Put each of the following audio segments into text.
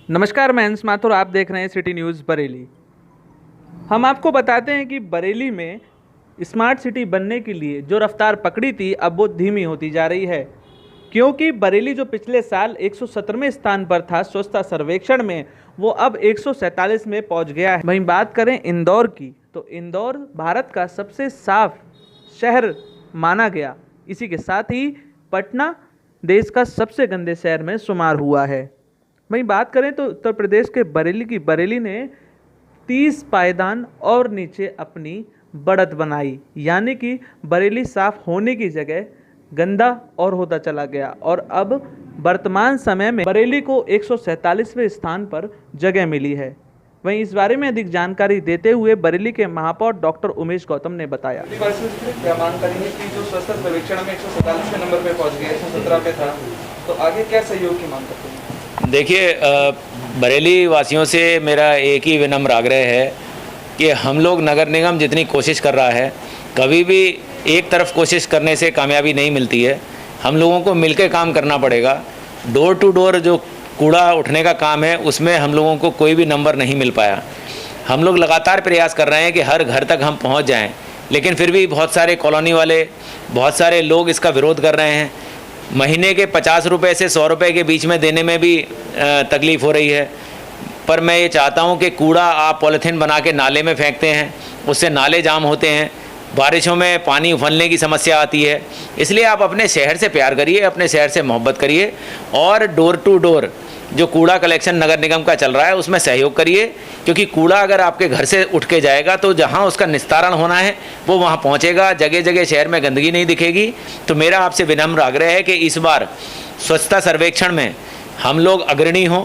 नमस्कार, मैं अंश माथुर, आप देख रहे हैं सिटी न्यूज़ बरेली। हम आपको बताते हैं कि बरेली में स्मार्ट सिटी बनने के लिए जो रफ्तार पकड़ी थी अब वो धीमी होती जा रही है, क्योंकि बरेली जो पिछले साल 117वें स्थान पर था स्वच्छता सर्वेक्षण में, वो अब 147 में पहुंच गया है। वहीं बात करें इंदौर की, तो इंदौर भारत का सबसे साफ शहर माना गया। इसी के साथ ही पटना देश का सबसे गंदे शहर में शुमार हुआ है। वहीं बात करें तो उत्तर प्रदेश के बरेली ने 30 पायदान और नीचे अपनी बढ़त बनाई, यानी कि बरेली साफ होने की जगह गंदा और होता चला गया और अब वर्तमान समय में बरेली को 147वें स्थान पर जगह मिली है। वहीं इस बारे में अधिक जानकारी देते हुए बरेली के महापौर डॉक्टर उमेश गौतम ने बताया। क्या मांग करेंगे कि जो स्वच्छता सर्वेक्षण में 147वें नंबर पे पहुंच गया, 117 पे था, तो आगे क्या सहयोग की मांग करते हैं? देखिए, बरेली वासियों से मेरा एक ही विनम्र आग्रह है कि हम लोग नगर निगम जितनी कोशिश कर रहा है, कभी भी एक तरफ कोशिश करने से कामयाबी नहीं मिलती है। हम लोगों को मिलकर काम करना पड़ेगा। डोर टू डोर जो कूड़ा उठने का काम है, उसमें हम लोगों को कोई भी नंबर नहीं मिल पाया। हम लोग लगातार प्रयास कर रहे हैं कि हर घर तक हम पहुंच जाएं, लेकिन फिर भी बहुत सारे कॉलोनी वाले, बहुत सारे लोग इसका विरोध कर रहे हैं। महीने के 50 रुपये से 100 रुपये के बीच में देने में भी तकलीफ़ हो रही है। पर मैं ये चाहता हूँ कि कूड़ा आप पॉलीथीन बना के नाले में फेंकते हैं, उससे नाले जाम होते हैं, बारिशों में पानी उफलने की समस्या आती है। इसलिए आप अपने शहर से प्यार करिए, अपने शहर से मोहब्बत करिए और डोर टू डोर जो कूड़ा कलेक्शन नगर निगम का चल रहा है उसमें सहयोग करिए, क्योंकि कूड़ा अगर आपके घर से उठ के जाएगा तो जहां उसका निस्तारण होना है वो वहां पहुंचेगा। जगह जगह शहर में गंदगी नहीं दिखेगी। तो मेरा आपसे विनम्र आग्रह है कि इस बार स्वच्छता सर्वेक्षण में हम लोग अग्रणी हों,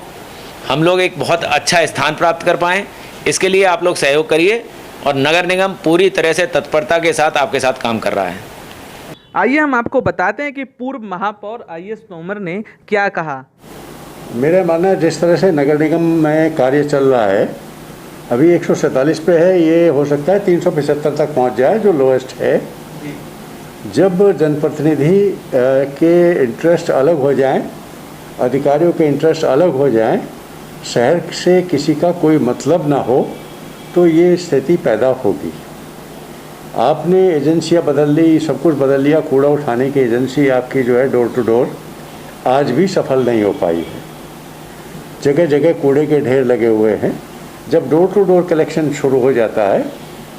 हम लोग एक बहुत अच्छा स्थान प्राप्त कर पाएँ। इसके लिए आप लोग सहयोग करिए और नगर निगम पूरी तरह से तत्परता के साथ आपके साथ काम कर रहा है। आइए हम आपको बताते हैं कि पूर्व महापौर IS तोमर ने क्या कहा। मेरा मानना है जिस तरह से नगर निगम में कार्य चल रहा है, अभी 147 पे है, ये हो सकता है 375 तक पहुंच जाए जो लोएस्ट है। जब जनप्रतिनिधि के इंटरेस्ट अलग हो जाएं, अधिकारियों के इंटरेस्ट अलग हो जाएं, शहर से किसी का कोई मतलब ना हो, तो ये स्थिति पैदा होगी। आपने एजेंसियां बदल ली, सब कुछ बदल लिया, कूड़ा उठाने की एजेंसी आपकी जो है डोर टू डोर आज भी सफल नहीं हो पाई है। जगह जगह कूड़े के ढेर लगे हुए हैं। जब डोर टू डोर कलेक्शन शुरू हो जाता है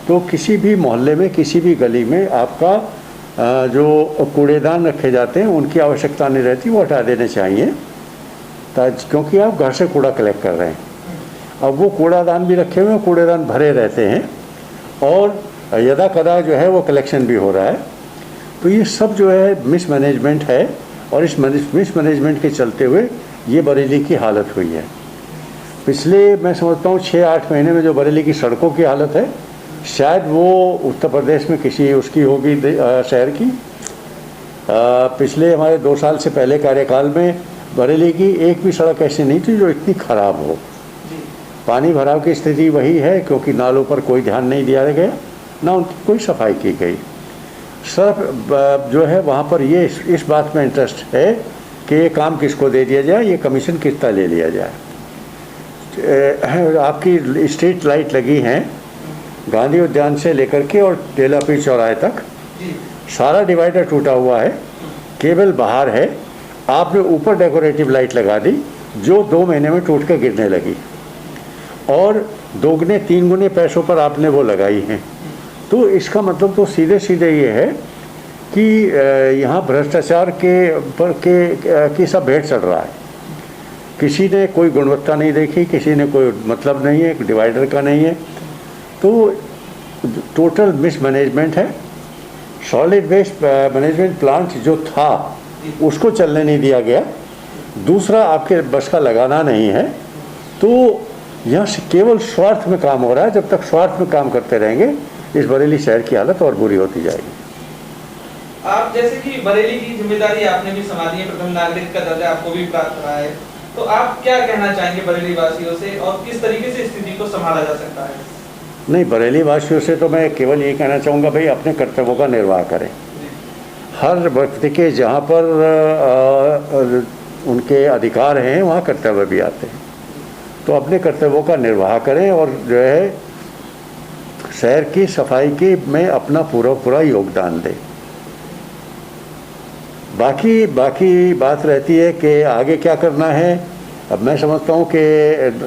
तो किसी भी मोहल्ले में, किसी भी गली में आपका जो कूड़ेदान रखे जाते हैं उनकी आवश्यकता नहीं रहती, वो हटा देने चाहिए, क्योंकि आप घर से कूड़ा कलेक्ट कर रहे हैं। अब वो कूड़ादान भी रखे हुए हैं, कूड़ेदान भरे रहते हैं और यदा कदा जो है वो कलेक्शन भी हो रहा है। तो ये सब जो है मिसमैनेजमेंट है और इस मिसमैनेजमेंट के चलते हुए ये बरेली की हालत हुई है। पिछले मैं समझता हूँ 6-8 महीने में जो बरेली की सड़कों की हालत है, शायद वो उत्तर प्रदेश में किसी उसकी होगी शहर की। पिछले हमारे 2 साल से पहले कार्यकाल में बरेली की एक भी सड़क ऐसी नहीं थी जो इतनी ख़राब हो। पानी भराव की स्थिति वही है, क्योंकि नालों पर कोई ध्यान नहीं दिया गया, ना उनकी कोई सफाई की गई। सिर्फ जो है वहाँ पर ये इस बात में इंटरेस्ट है कि ये काम किसको दे दिया जाए, ये कमीशन कितना ले लिया जाए। आपकी स्ट्रीट लाइट लगी हैं गांधी उद्यान से लेकर के और टेलापीर चौराहे तक, सारा डिवाइडर टूटा हुआ है, केबल बाहर है। आपने ऊपर डेकोरेटिव लाइट लगा दी जो 2 महीने में टूट के गिरने लगी और 2-3 गुने पैसों पर आपने वो लगाई हैं। तो इसका मतलब तो सीधे सीधे ये है कि यहाँ भ्रष्टाचार की सब भेंट चढ़ रहा है। किसी ने कोई गुणवत्ता नहीं देखी, किसी ने कोई मतलब नहीं है, डिवाइडर का नहीं है। तो टोटल मिसमैनेजमेंट है। सॉलिड वेस्ट मैनेजमेंट प्लांट जो था उसको चलने नहीं दिया गया। दूसरा, आपके बस का लगाना नहीं है। तो यहाँ से केवल स्वार्थ में काम हो रहा है। जब तक स्वार्थ में काम करते रहेंगे, इस बरेली शहर की हालत और बुरी होती जाएगी। आप जैसे कि बरेली की जिम्मेदारी आपने भी संभाली है, प्रथम नागरिक का दर्जा आपको भी प्राप्त रहा है, तो आप क्या कहना चाहेंगे बरेली वासियों से और किस तरीके से स्थिति को संभाला जा सकता है? नहीं, बरेली वासियों से तो मैं केवल ये कहना चाहूँगा, भाई अपने कर्तव्यों का निर्वाह करें। हर व्यक्ति के जहाँ पर उनके अधिकार हैं वहाँ कर्तव्य भी आते हैं। तो अपने कर्तव्यों का निर्वाह करें और जो है शहर की सफाई की में अपना पूरा योगदान दें। बाकी बात रहती है कि आगे क्या करना है। अब मैं समझता हूँ कि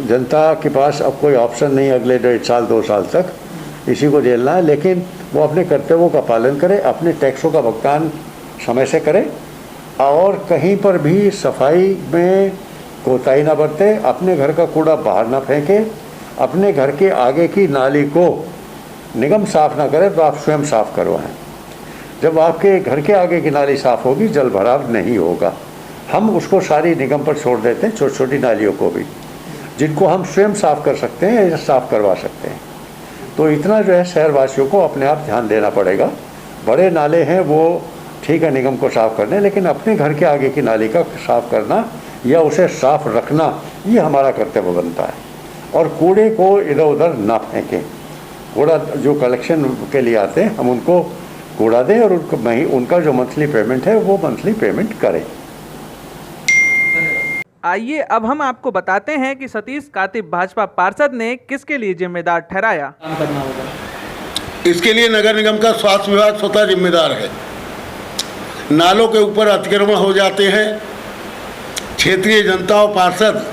जनता के पास अब कोई ऑप्शन नहीं अगले 1.5 साल 2 साल तक इसी को झेलना है, लेकिन वो अपने कर्तव्यों का पालन करे, अपने टैक्सों का भुगतान समय से करे और कहीं पर भी सफाई में कोताही ना बरते, अपने घर का कूड़ा बाहर ना फेंके, अपने घर के आगे की नाली को निगम साफ ना करे तो आप स्वयं साफ करवाएं। जब आपके घर के आगे की नाली साफ होगी जल भराव नहीं होगा। हम उसको सारी निगम पर छोड़ देते हैं, छोटी छोटी नालियों को भी, जिनको हम स्वयं साफ कर सकते हैं या साफ करवा सकते हैं। तो इतना जो है शहरवासियों को अपने आप ध्यान देना पड़ेगा। बड़े नाले हैं वो ठीक है निगम को साफ करने, लेकिन अपने घर के आगे की नाली का साफ करना या उसे साफ रखना ये हमारा कर्तव्य बनता है। और कूड़े को इधर उधर ना फेंकें। कूड़ा जो कलेक्शन के लिए आते हैं हम उनको कूड़ा दें और उनका जो मंथली पेमेंट है वो मंथली पेमेंट करें। आइए अब हम आपको बताते हैं कि सतीश कातिब भाजपा पार्षद ने किसके लिए जिम्मेदार ठहराया। काम करना होगा। इसके लिए नगर निगम का स्वास्थ्य विभाग स्वतः जिम्मेदार है। नालों के ऊपर अतिक्रमण हो जाते हैं, क्षेत्रीय जनता और पार्षद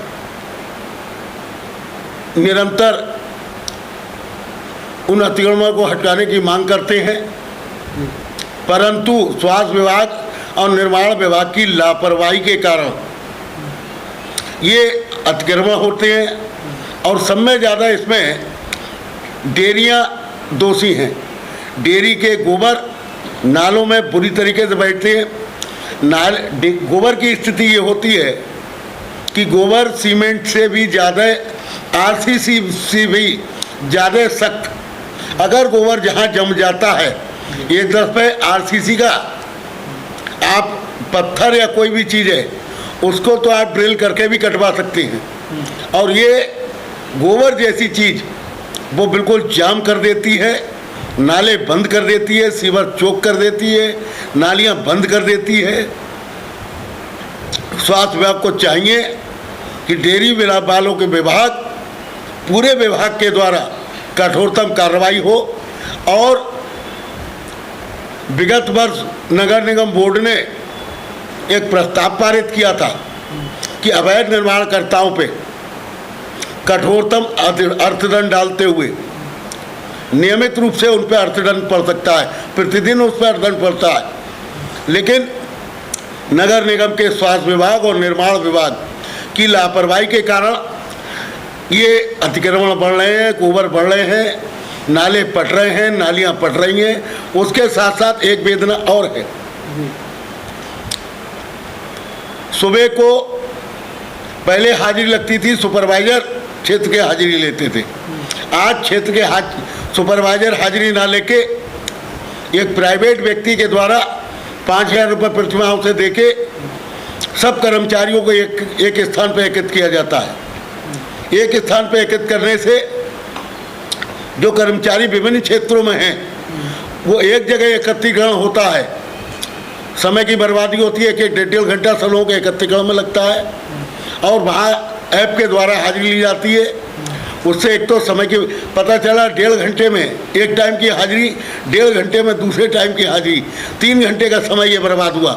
निरंतर उन अतिक्रमणों को हटाने की मांग करते हैं, परंतु स्वास्थ्य विभाग और निर्माण विभाग की लापरवाही के कारण ये अतिक्रमण होते हैं। और सब में ज़्यादा इसमें डेयरियाँ दोषी हैं। डेयरी के गोबर नालों में बुरी तरीके से बैठते हैं। गोबर की स्थिति ये होती है कि गोबर सीमेंट से भी ज़्यादा, आरसीसी से भी ज़्यादा सख्त। अगर गोबर जहाँ जम जाता है एक दफ़े आरसीसी का आप पत्थर या कोई भी चीज़ है उसको तो आप ड्रिल करके भी कटवा सकते हैं, और ये गोबर जैसी चीज़ वो बिल्कुल जाम कर देती है, नाले बंद कर देती है, सीवर चौक कर देती है, नालियां बंद कर देती है। स्वास्थ्य विभाग को चाहिए कि डेयरी वालों के विभाग, पूरे विभाग के द्वारा कठोरतम कार्रवाई हो। और विगत वर्ष नगर निगम बोर्ड ने एक प्रस्ताव पारित किया था कि अवैध निर्माणकर्ताओं पे कठोरतम अर्थदंड डालते हुए नियमित रूप से उन पर अर्थदंड पड़ सकता है, प्रतिदिन उस पर अर्थदंड पड़ता है। लेकिन नगर निगम के स्वास्थ्य विभाग और निर्माण विभाग की लापरवाही के कारण ये अतिक्रमण बढ़ रहे हैं, गोबर बढ़ रहे हैं, नाले पट रहे हैं, नालियां पट रही हैं। उसके साथ साथ एक वेदना और है। सुबह को पहले हाजिरी लगती थी, सुपरवाइजर क्षेत्र के हाजिरी लेते थे। आज क्षेत्र के सुपरवाइजर हाजिरी ना लेके एक प्राइवेट व्यक्ति के द्वारा 5,000 रुपये प्रतिमाह से देके सब कर्मचारियों को एक स्थान पर एकत्रित किया जाता है। एक स्थान पर एकत्रित करने से जो कर्मचारी विभिन्न क्षेत्रों में हैं वो एक जगह एकत्रीकरण होता है, समय की बर्बादी होती है कि 1.5 घंटा सब लोगों के एकत्रीकरण में लगता है, और वहाँ ऐप के द्वारा हाजिरी ली जाती है। उससे एक तो समय की पता चला, 1.5 घंटे में एक टाइम की हाजिरी, 1.5 घंटे में दूसरे टाइम की हाजिरी, 3 घंटे का समय ये बर्बाद हुआ।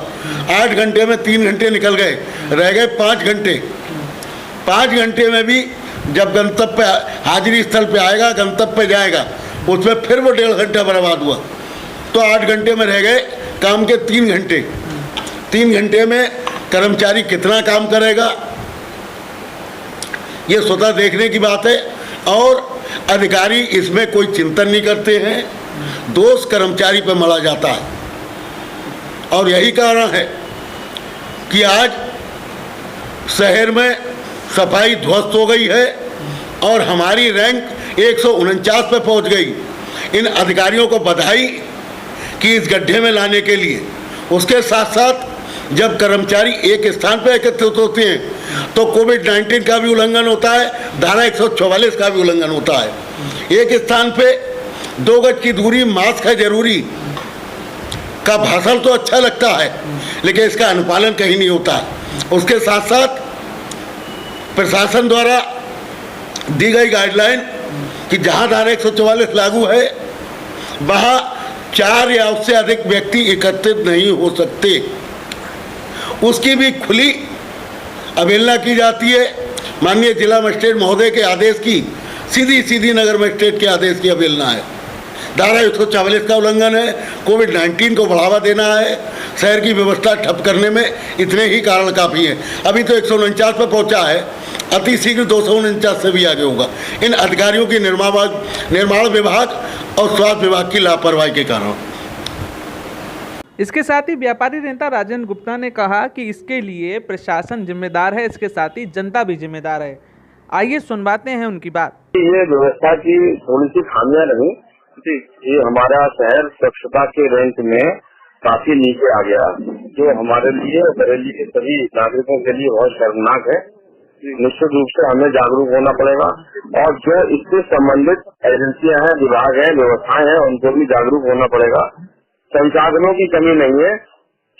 8 घंटे में 3 घंटे निकल गए, रह गए 5 घंटे। 5 घंटे में भी जब गंतव्य हाजिरी स्थल पे आएगा, गंतव्य पे जाएगा, उसमें फिर वो 1.5 घंटा बर्बाद हुआ। तो 8 घंटे में रह गए काम के 3 घंटे। 3 घंटे में कर्मचारी कितना काम करेगा ये स्वतः देखने की बात है। और अधिकारी इसमें कोई चिंतन नहीं करते हैं, दोष कर्मचारी पर मढ़ा जाता है। और यही कारण है कि आज शहर में सफाई ध्वस्त हो गई है और हमारी रैंक 149 पे पहुंच गई। इन अधिकारियों को बधाई कि इस गड्ढे में लाने के लिए। उसके साथ साथ जब कर्मचारी एक स्थान पर एकत्रित होते हैं तो कोविड-19 का भी उल्लंघन होता है, धारा 144 का भी उल्लंघन होता है। एक स्थान पे 2 गज की दूरी, मास्क है जरूरी का भाषण तो अच्छा लगता है, लेकिन इसका अनुपालन कहीं नहीं होता है। उसके साथ साथ प्रशासन द्वारा दी गई गाइडलाइन कि जहां धारा 144 लागू है वहां 4 या उससे अधिक व्यक्ति एकत्रित नहीं हो सकते, उसकी भी खुली अवहेलना की जाती है। माननीय जिला मजिस्ट्रेट महोदय के आदेश की सीधी नगर मजिस्ट्रेट के आदेश की अवहेलना है। धारा 144 का उल्लंघन है, कोविड-19 को बढ़ावा देना है, शहर की व्यवस्था ठप करने में इतने ही कारण काफ़ी हैं। अभी तो 149 पर पहुंचा है, अति शीघ्र 249 से भी आगे होगा इन अधिकारियों की निर्माण विभाग और स्वास्थ्य विभाग की लापरवाही के कारण। इसके साथ ही व्यापारी नेता राजेंद्र गुप्ता ने कहा कि इसके लिए प्रशासन जिम्मेदार है, इसके साथ ही जनता भी जिम्मेदार है। आइए सुनवाते हैं उनकी बात। ये व्यवस्था की थोड़ी सी खामियां रही जी, ये हमारा शहर स्वच्छता के रैंक में काफी नीचे आ गया, जो हमारे लिए बरेली के सभी नागरिकों के लिए बहुत शर्मनाक है। निश्चित रूप से हमें जागरूक होना पड़ेगा और जो इससे संबंधित एजेंसियां हैं, विभाग हैं, व्यवस्थाएं हैं, उनको भी जागरूक होना पड़ेगा। संसाधनों की कमी नहीं है,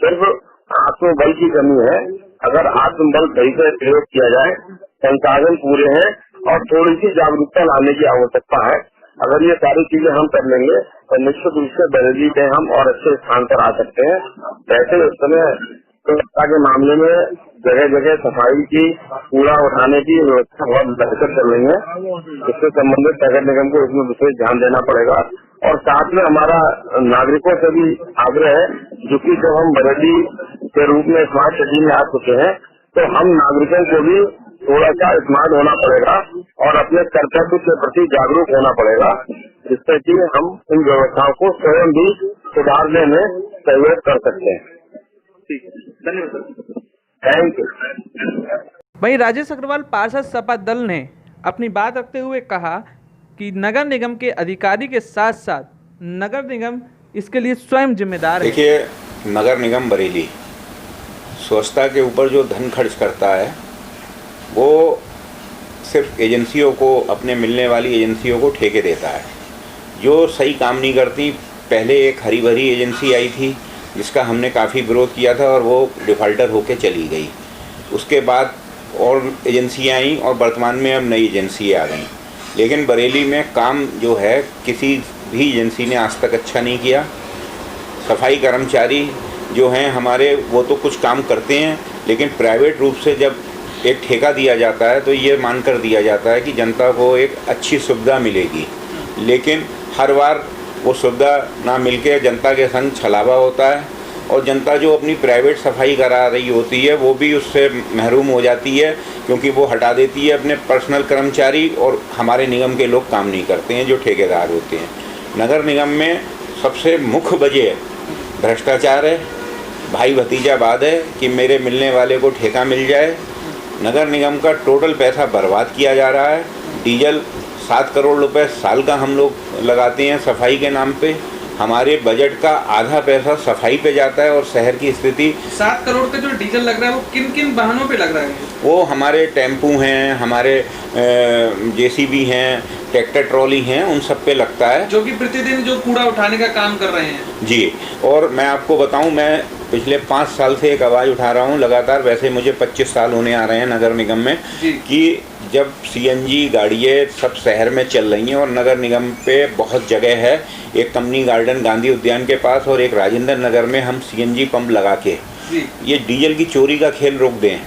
सिर्फ आत्मबल की कमी है। अगर आत्मबल सही से प्रयोग किया जाए, संसाधन पूरे हैं और थोड़ी सी जागरूकता लाने की आवश्यकता है। अगर ये सारी चीजें हम कर लेंगे तो निश्चित रूप से बरेली में हम और अच्छे स्थान पर आ सकते हैं। वैसे इस समय स्वच्छता के मामले में जगह जगह सफाई की, कूड़ा उठाने की व्यवस्था बहुत बेहतर चल रही है। इससे संबंधित नगर निगम को इसमें विशेष ध्यान देना पड़ेगा और साथ में हमारा नागरिकों से भी आग्रह है, जो कि जब हम बरेली के रूप में स्मार्ट सिटी में आ चुके हैं तो हम नागरिकों को भी थोड़ा सा स्मार्ट होना पड़ेगा और अपने कर्तव्य के प्रति जागरूक होना पड़ेगा, जिससे कि हम इन व्यवस्थाओं को स्वयं भी सुधारने में सहयोग कर सकते हैं। ठीक है, धन्यवाद। Thank you. वहीं राजेश अग्रवाल पार्षद सपा दल ने अपनी बात रखते हुए कहा कि नगर निगम के अधिकारी के साथ साथ नगर निगम इसके लिए स्वयं जिम्मेदार है। देखिए, नगर निगम बरेली स्वच्छता के ऊपर जो धन खर्च करता है वो सिर्फ एजेंसियों को, अपने मिलने वाली एजेंसियों को ठेके देता है, जो सही काम नहीं करती। पहले एक हरी भरी एजेंसी आई थी जिसका हमने काफ़ी विरोध किया था और वो डिफ़ाल्टर होके चली गई। उसके बाद और एजेंसियाँ आई और वर्तमान में अब नई एजेंसी आ गई। लेकिन बरेली में काम जो है किसी भी एजेंसी ने आज तक अच्छा नहीं किया। सफाई कर्मचारी जो हैं हमारे, वो तो कुछ काम करते हैं, लेकिन प्राइवेट रूप से जब एक ठेका दिया जाता है तो ये मानकर दिया जाता है कि जनता को एक अच्छी सुविधा मिलेगी, लेकिन हर बार वो सुविधा ना मिलके जनता के संग छलावा होता है और जनता जो अपनी प्राइवेट सफाई करा रही होती है वो भी उससे महरूम हो जाती है, क्योंकि वो हटा देती है अपने पर्सनल कर्मचारी और हमारे निगम के लोग काम नहीं करते हैं जो ठेकेदार होते हैं। नगर निगम में सबसे मुख्य वजह भ्रष्टाचार है, भाई भतीजावाद है कि मेरे मिलने वाले को ठेका मिल जाए। नगर निगम का टोटल पैसा बर्बाद किया जा रहा है। डीजल 7 करोड़ रुपए साल का हम लोग लगाते हैं सफाई के नाम पे। हमारे बजट का आधा पैसा सफाई पे जाता है और शहर की स्थिति 7 करोड़ का जो डीजल लग रहा है वो किन किन वाहनों पे लग रहा है? वो हमारे टेम्पू हैं, हमारे जेसीबी हैं, ट्रैक्टर ट्रॉली हैं, उन सब पे लगता है, जो कि प्रतिदिन जो कूड़ा उठाने का काम कर रहे हैं। जी। और मैं आपको बताऊं, मैं पिछले 5 साल से एक आवाज़ उठा रहा हूं लगातार, वैसे मुझे 25 साल होने आ रहे हैं नगर निगम में, कि जब सीएनजी गाड़ियाँ सब शहर में चल रही हैं और नगर निगम पे बहुत जगह है, एक कंपनी गार्डन गांधी उद्यान के पास और एक राजेंद्र नगर में हम सीएनजी पंप लगा के ये डीजल की चोरी का खेल रोक दें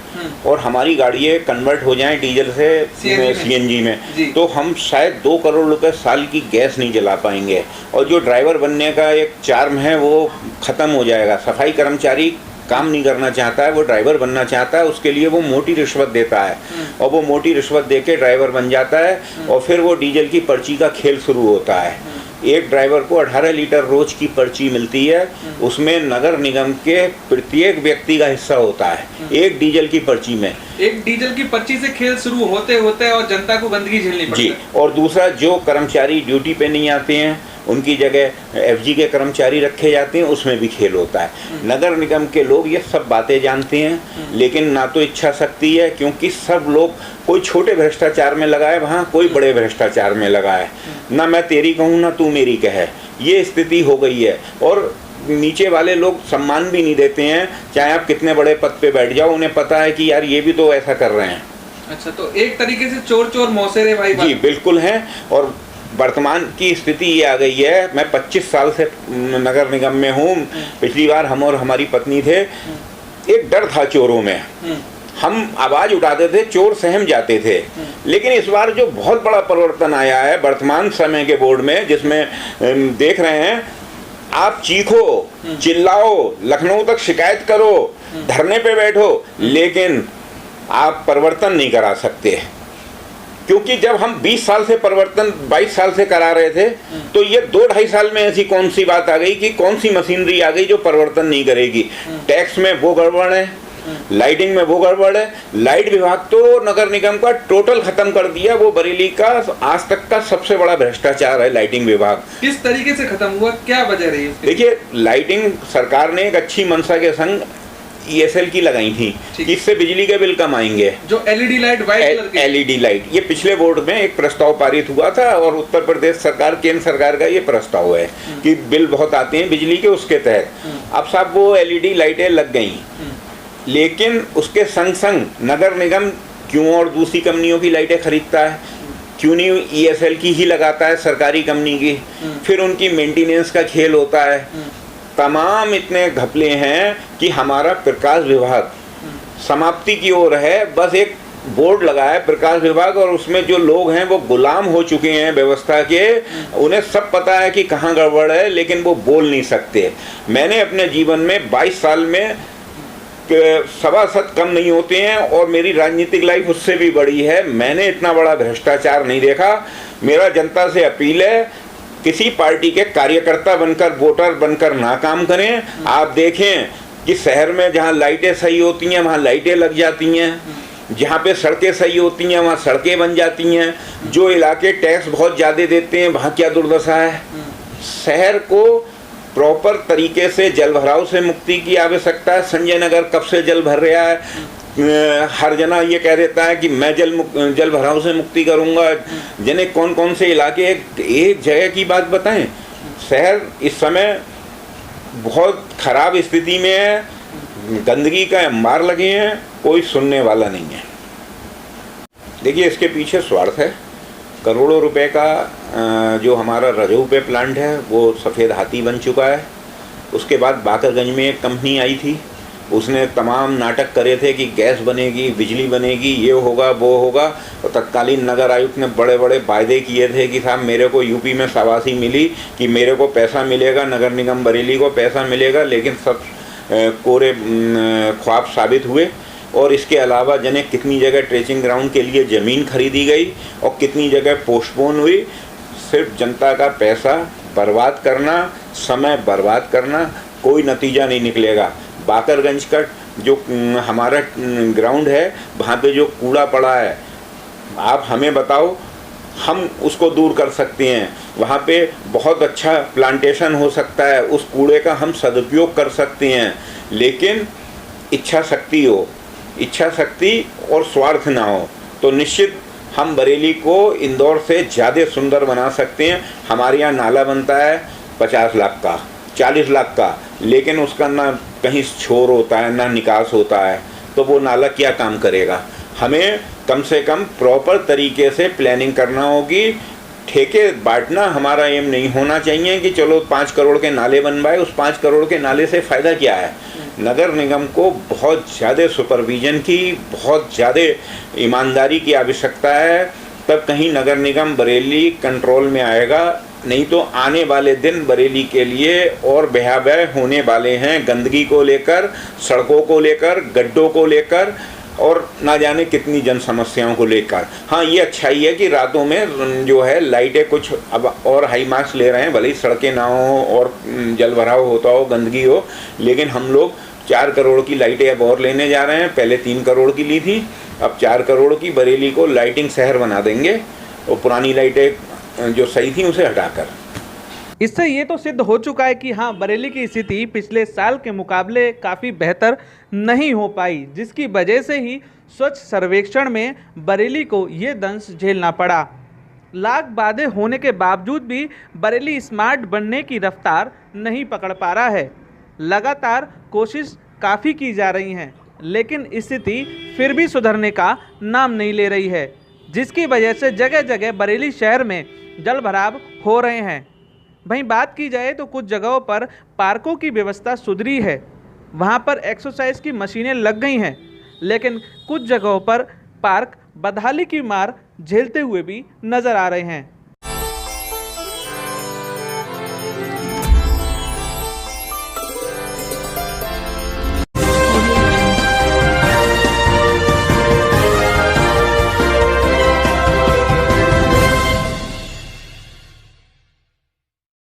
और हमारी गाड़ियाँ कन्वर्ट हो जाएं डीजल से सीएनजी में, तो हम शायद 2 करोड़ रुपए साल की गैस नहीं जला पाएंगे और जो ड्राइवर बनने का एक चार्म है वो ख़त्म हो जाएगा। सफाई कर्मचारी काम नहीं करना चाहता है, वो ड्राइवर बनना चाहता है, उसके लिए वो मोटी रिश्वत देता है और वो मोटी रिश्वत देके ड्राइवर बन जाता है और फिर वो डीजल की पर्ची का खेल शुरू होता है। एक ड्राइवर को 18 लीटर रोज की पर्ची मिलती है, उसमें नगर निगम के प्रत्येक व्यक्ति का हिस्सा होता है एक डीजल की पर्ची में। एक डीजल की पर्ची से खेल शुरू होते होते और जनता को गंदगी झेलनी पड़ती है। जी। और दूसरा, जो कर्मचारी ड्यूटी पे नहीं आते हैं उनकी जगह एफजी के कर्मचारी रखे जाते हैं, उसमें भी खेल होता है। नगर निगम के लोग ये सब बातें जानते हैं, लेकिन ना तो इच्छा शक्ति है, क्योंकि सब लोग, कोई छोटे भ्रष्टाचार में लगा है वहाँ, कोई बड़े भ्रष्टाचार में लगा है, ना मैं तेरी कहूँ ना तू मेरी कहे, ये स्थिति हो गई है। और नीचे वाले लोग सम्मान भी नहीं देते हैं, चाहे आप कितने बड़े पद पे बैठ जाओ, उन्हें पता है कि यार ये भी तो ऐसा कर रहे हैं, अच्छा, तो एक तरीके से चोर चोर मौसेरे भाई जी बिल्कुल हैं। और वर्तमान की स्थिति ये आ गई है, मैं 25 साल से नगर निगम में हूँ। पिछली बार हम और हमारी पत्नी थे, एक डर था चोरों में, हम आवाज उठाते थे, चोर सहम जाते थे। लेकिन इस बार जो बहुत बड़ा परिवर्तन आया है वर्तमान समय के बोर्ड में, जिसमें देख रहे हैं आप चीखो, चिल्लाओ, लखनऊ तक शिकायत करो, धरने पे बैठो, लेकिन आप परिवर्तन नहीं करा सकते। क्योंकि जब हम 20 साल से परिवर्तन 22 साल से करा रहे थे, तो ये 2-2.5 साल में ऐसी कौन सी बात आ गई कि कौन सी मशीनरी आ गई जो परिवर्तन नहीं करेगी। टैक्स में वो गड़बड़ है, लाइटिंग में वो गड़बड़ है। लाइट विभाग तो नगर निगम का टोटल खत्म कर दिया, वो बरेली का आज तक का सबसे बड़ा भ्रष्टाचार है लाइटिंग विभाग। किस तरीके से खत्म हुआ, क्या वजह रही उसकी? देखिए, लाइटिंग सरकार ने एक अच्छी मंशा के संग ESL की लगाई थी कि इससे बिजली के बिल कम आएंगे। जो LED लाइट, व्हाइट कलर की LED लाइट, ये पिछले बोर्ड में एक प्रस्ताव पारित हुआ था और उत्तर प्रदेश सरकार, केंद्र सरकार का ये प्रस्ताव है कि बिल बहुत आते हैं बिजली के, उसके तहत अब साहब वो LED लाइटें लग गई। लेकिन उसके संग संग नगर निगम क्यों और दूसरी कंपनियों की लाइटें खरीदता है, क्यों नहीं ESL की ही लगाता है सरकारी कंपनी की? फिर उनकी मेंटेनेंस का खेल होता है। तमाम इतने घपले हैं कि हमारा प्रकाश विभाग समाप्ति की ओर है। बस एक बोर्ड लगा है प्रकाश विभाग, और उसमें जो लोग हैं वो गुलाम हो चुके हैं व्यवस्था के। उन्हें सब पता है कि कहाँ गड़बड़ है, लेकिन वो बोल नहीं सकते। मैंने अपने जीवन में 22 साल में 1.25 कम नहीं होते हैं, और मेरी राजनीतिक लाइफ उससे भी बड़ी है। मैंने इतना बड़ा भ्रष्टाचार नहीं देखा। मेरा जनता से अपील है, किसी पार्टी के कार्यकर्ता बनकर, वोटर बनकर ना काम करें। आप देखें कि शहर में जहाँ लाइटें सही होती हैं वहाँ लाइटें लग जाती हैं, जहाँ पे सड़कें सही होती हैं वहाँ सड़कें बन जाती हैं। जो इलाके टैक्स बहुत ज़्यादा देते हैं वहाँ क्या दुर्दशा है। शहर को प्रॉपर तरीके से जल भराव से मुक्ति की आवश्यकता है। संजय नगर कब से जल भर रहा है, हर जना ये कह देता है कि मैं जल भराव से मुक्ति करूंगा। जने कौन कौन से इलाके, एक जगह की बात बताएं, शहर इस समय बहुत खराब स्थिति में है, गंदगी का अंबार लगे हैं, कोई सुनने वाला नहीं है। देखिए, इसके पीछे स्वार्थ है। करोड़ों रुपए का जो हमारा रजऊ पे प्लांट है वो सफ़ेद हाथी बन चुका है। उसके बाद बाकरगंज में एक कंपनी आई थी, उसने तमाम नाटक करे थे कि गैस बनेगी, बिजली बनेगी, ये होगा वो होगा। और तत्कालीन नगर आयुक्त ने बड़े बड़े वायदे किए थे कि साहब मेरे को यूपी में शाबाशी मिली कि मेरे को पैसा मिलेगा, नगर निगम बरेली को पैसा मिलेगा, लेकिन सब कोरे ख्वाब साबित हुए। और इसके अलावा जने कितनी जगह ट्रेचिंग ग्राउंड के लिए ज़मीन खरीदी गई और कितनी जगह पोस्टपोन हुई। सिर्फ जनता का पैसा बर्बाद करना, समय बर्बाद करना, कोई नतीजा नहीं निकलेगा। बाकरगंज का जो हमारा ग्राउंड है वहाँ पे जो कूड़ा पड़ा है, आप हमें बताओ, हम उसको दूर कर सकते हैं। वहाँ पे बहुत अच्छा प्लांटेशन हो सकता है, उस कूड़े का हम सदुपयोग कर सकते हैं। लेकिन इच्छा शक्ति हो, इच्छा शक्ति और स्वार्थ ना हो, तो निश्चित हम बरेली को इंदौर से ज़्यादा सुंदर बना सकते हैं। हमारे यहाँ नाला बनता है 50 लाख का, 40 लाख का, लेकिन उसका ना कहीं छोर होता है ना निकास होता है, तो वो नाला क्या काम करेगा। हमें कम से कम प्रॉपर तरीके से प्लानिंग करना होगी। ठेके बांटना हमारा एम नहीं होना चाहिए कि चलो 5 करोड़ के नाले बनवाए, उस 5 करोड़ के नाले से फ़ायदा क्या है। नगर निगम को बहुत ज़्यादा सुपरविजन की, बहुत ज़्यादा ईमानदारी की आवश्यकता है, तब कहीं नगर निगम बरेली कंट्रोल में आएगा। नहीं तो आने वाले दिन बरेली के लिए और भयावह होने वाले हैं, गंदगी को लेकर, सड़कों को लेकर, गड्ढों को लेकर, और ना जाने कितनी जन समस्याओं को लेकर। हाँ, ये अच्छाई है कि रातों में जो है लाइटें कुछ अब और हाई मार्क्स ले रहे हैं, भले ही सड़कें ना हो और जल भराव होता हो, गंदगी हो, लेकिन हम लोग 4 करोड़ की लाइटें अब और लेने जा रहे हैं। पहले 3 करोड़ की ली थी, अब 4 करोड़ की बरेली को लाइटिंग शहर बना देंगे, और पुरानी लाइटें जो सही थी उसे हटाकर। इससे ये तो सिद्ध हो चुका है कि हाँ, बरेली की स्थिति पिछले साल के मुकाबले काफ़ी बेहतर नहीं हो पाई, जिसकी वजह से ही स्वच्छ सर्वेक्षण में बरेली को ये दंश झेलना पड़ा। लाख वादे होने के बावजूद भी बरेली स्मार्ट बनने की रफ्तार नहीं पकड़ पा रहा है। लगातार कोशिश काफ़ी की जा रही हैं, लेकिन स्थिति फिर भी सुधरने का नाम नहीं ले रही है, जिसकी वजह से जगह जगह बरेली शहर में जल भराव हो रहे हैं। वहीं बात की जाए तो कुछ जगहों पर पार्कों की व्यवस्था सुधरी है, वहां पर एक्सरसाइज की मशीनें लग गई हैं, लेकिन कुछ जगहों पर पार्क बदहाली की मार झेलते हुए भी नजर आ रहे हैं।